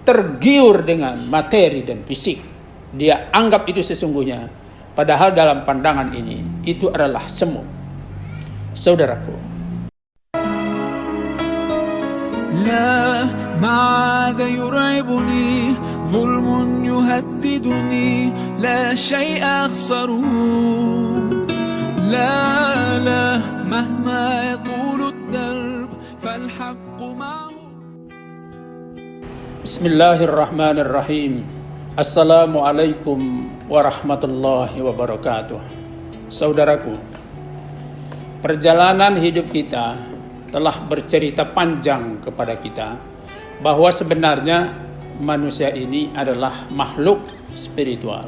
tergiur dengan materi dan fisik. Dia anggap itu sesungguhnya, padahal dalam pandangan ini itu adalah semu. Saudaraku, لا ما عاد يرعبني ظلم يهددني لا شيء أخسره لا مهما يطول الدرب فالحق معه. Bismillahirrahmanirrahim. Assalamualaikum warahmatullahi wabarakatuh. Saudaraku, perjalanan hidup kita telah bercerita panjang kepada kita bahwa sebenarnya manusia ini adalah makhluk spiritual,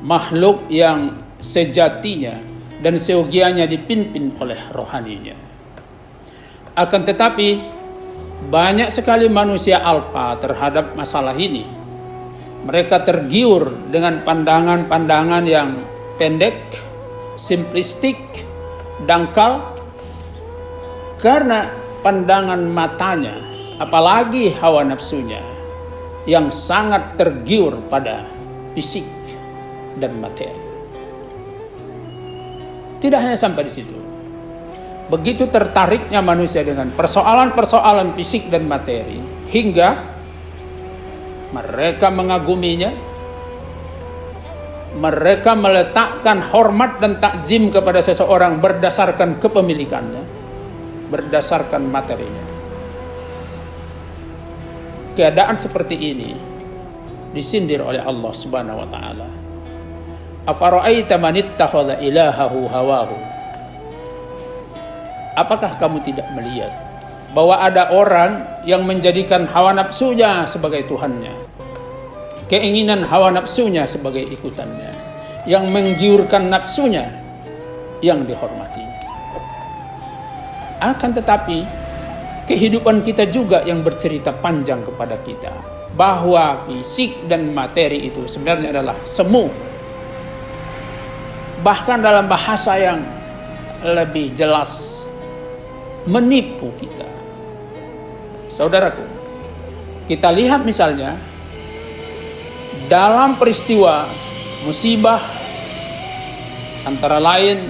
makhluk yang sejatinya dan seyogianya dipimpin oleh rohaninya. Akan tetapi banyak sekali manusia alpa terhadap masalah ini. Mereka tergiur dengan pandangan-pandangan yang pendek, simplistik, dangkal, karena pandangan matanya, apalagi hawa nafsunya, yang sangat tergiur pada fisik dan materi. Tidak hanya sampai di situ. Begitu tertariknya manusia dengan persoalan-persoalan fisik dan materi, hingga mereka mengaguminya, mereka meletakkan hormat dan takzim kepada seseorang berdasarkan kepemilikannya, berdasarkan materinya. Keadaan seperti ini disindir oleh Allah Subhanahu wa taala. Afara'aita man ittakhadha ilahahu hawahu. Apakah kamu tidak melihat bahwa ada orang yang menjadikan hawa nafsunya sebagai tuhannya, keinginan hawa nafsunya sebagai ikutannya, yang menggiurkan nafsunya yang dihormati. Akan tetapi kehidupan kita juga yang bercerita panjang kepada kita bahwa fisik dan materi itu sebenarnya adalah semu. Bahkan dalam bahasa yang lebih jelas, menipu kita. Saudaraku, kita lihat misalnya dalam peristiwa musibah antara lain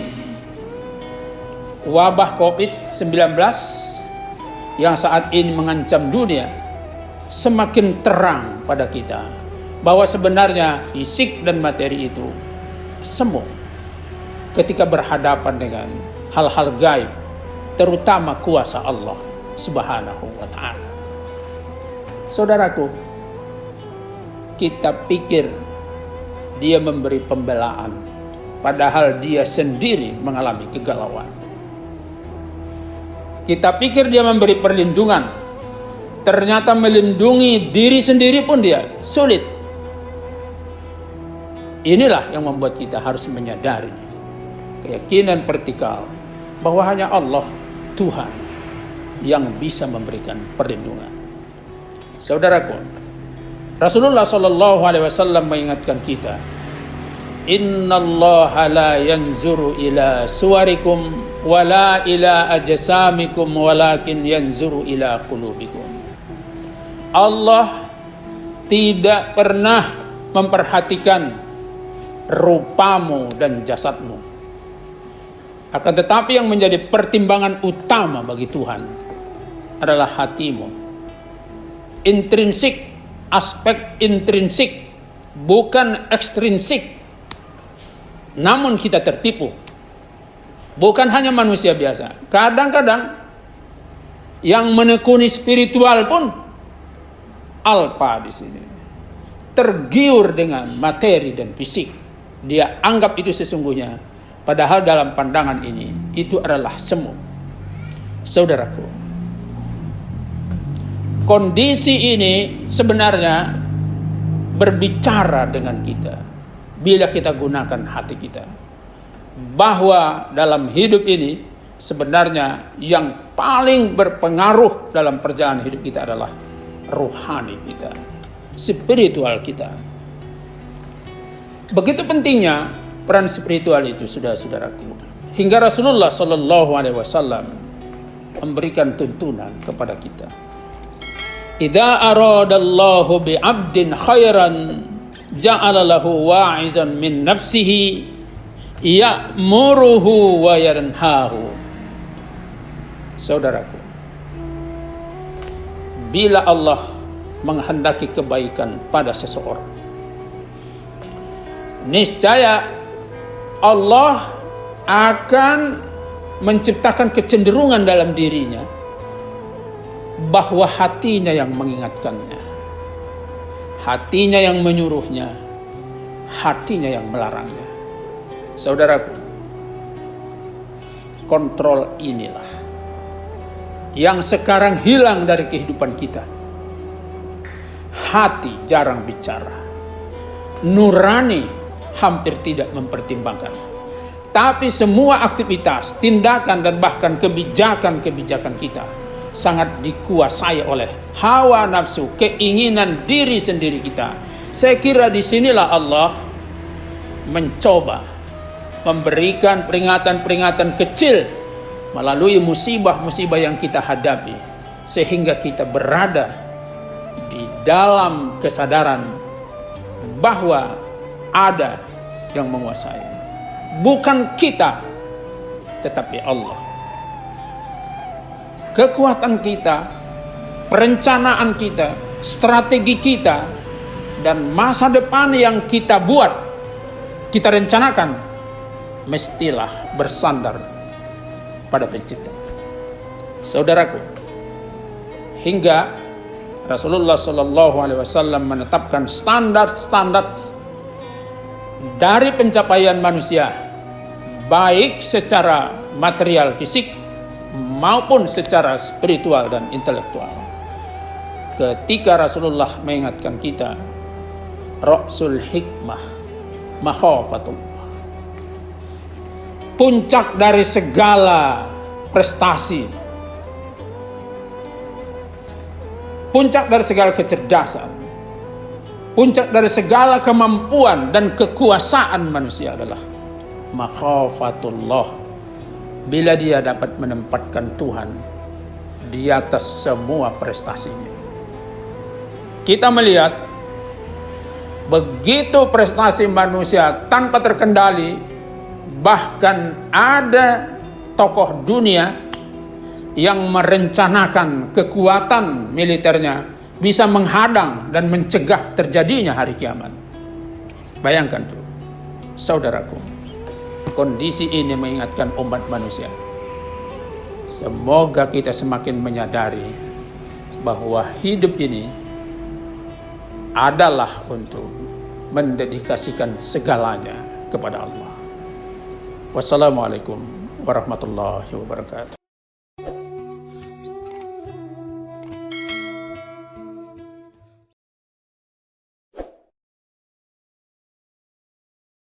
wabah COVID-19 yang saat ini mengancam dunia, semakin terang pada kita bahwa sebenarnya fisik dan materi itu semu ketika berhadapan dengan hal-hal gaib, terutama kuasa Allah Subhanahu wa ta'ala. Saudaraku, kita pikir dia memberi pembelaan, padahal dia sendiri mengalami kegalauan. Kita pikir dia memberi perlindungan, ternyata melindungi diri sendiri pun dia sulit. Inilah yang membuat kita harus menyadari keyakinan vertikal bahwa hanya Allah, Tuhan, yang bisa memberikan perlindungan. Saudaraku, Rasulullah SAW mengingatkan kita, Innallaha la yanzuru ila suwarikum wala ila ajsamikum walakin yanzuru ila qulubikum. Allah tidak pernah memperhatikan rupamu dan jasadmu. Akan tetapi yang menjadi pertimbangan utama bagi Tuhan adalah hatimu. Intrinsik, aspek intrinsik, bukan ekstrinsik. Namun kita tertipu. Bukan hanya manusia biasa. Kadang-kadang yang menekuni spiritual pun alpa di sini. Tergiur dengan materi dan fisik. Dia anggap itu sesungguhnya, padahal dalam pandangan ini itu adalah semu. Saudaraku, kondisi ini sebenarnya berbicara dengan kita bila kita gunakan hati kita, bahwa dalam hidup ini sebenarnya yang paling berpengaruh dalam perjalanan hidup kita adalah rohani kita, spiritual kita. Begitu pentingnya peran spiritual itu, saudara-saudaraku, hingga Rasulullah SAW memberikan tuntunan kepada kita. idza aradallahu bi 'abdin khairan ja'ala lahu wa'izan min nafsihi ya'muruhu wa yanhahu. Saudaraku, bila Allah menghendaki kebaikan pada seseorang, niscaya Allah akan menciptakan kecenderungan dalam dirinya bahwa hatinya yang mengingatkannya, hatinya yang menyuruhnya, hatinya yang melarangnya. Saudaraku, kontrol inilah yang sekarang hilang dari kehidupan kita. Hati jarang bicara, nurani hampir tidak mempertimbangkan, tapi semua aktivitas, tindakan, dan bahkan kebijakan-kebijakan kita sangat dikuasai oleh hawa nafsu, keinginan diri sendiri kita. Saya kira disinilah Allah mencoba memberikan peringatan-peringatan kecil melalui musibah-musibah yang kita hadapi, sehingga kita berada di dalam kesadaran bahwa ada yang menguasai. Bukan kita, tetapi Allah. Kekuatan kita, perencanaan kita, strategi kita, dan masa depan yang kita buat, kita rencanakan, mestilah bersandar pada Pencipta. Saudaraku, hingga Rasulullah SAW menetapkan standar-standar dari pencapaian manusia, baik secara material fisik maupun secara spiritual dan intelektual. Ketika Rasulullah mengingatkan kita, Ra'sul hikmah makhafatullah, puncak dari segala prestasi, puncak dari segala kecerdasan, puncak dari segala kemampuan dan kekuasaan manusia adalah makhafatullah. Bila dia dapat menempatkan Tuhan di atas semua prestasinya. Kita melihat begitu prestasi manusia tanpa terkendali, bahkan ada tokoh dunia yang merencanakan kekuatan militernya bisa menghadang dan mencegah terjadinya hari kiamat. Bayangkan tuh, saudaraku, kondisi ini mengingatkan umat manusia. Semoga kita semakin menyadari bahwa hidup ini adalah untuk mendedikasikan segalanya kepada Allah. Wassalamualaikum warahmatullahi wabarakatuh.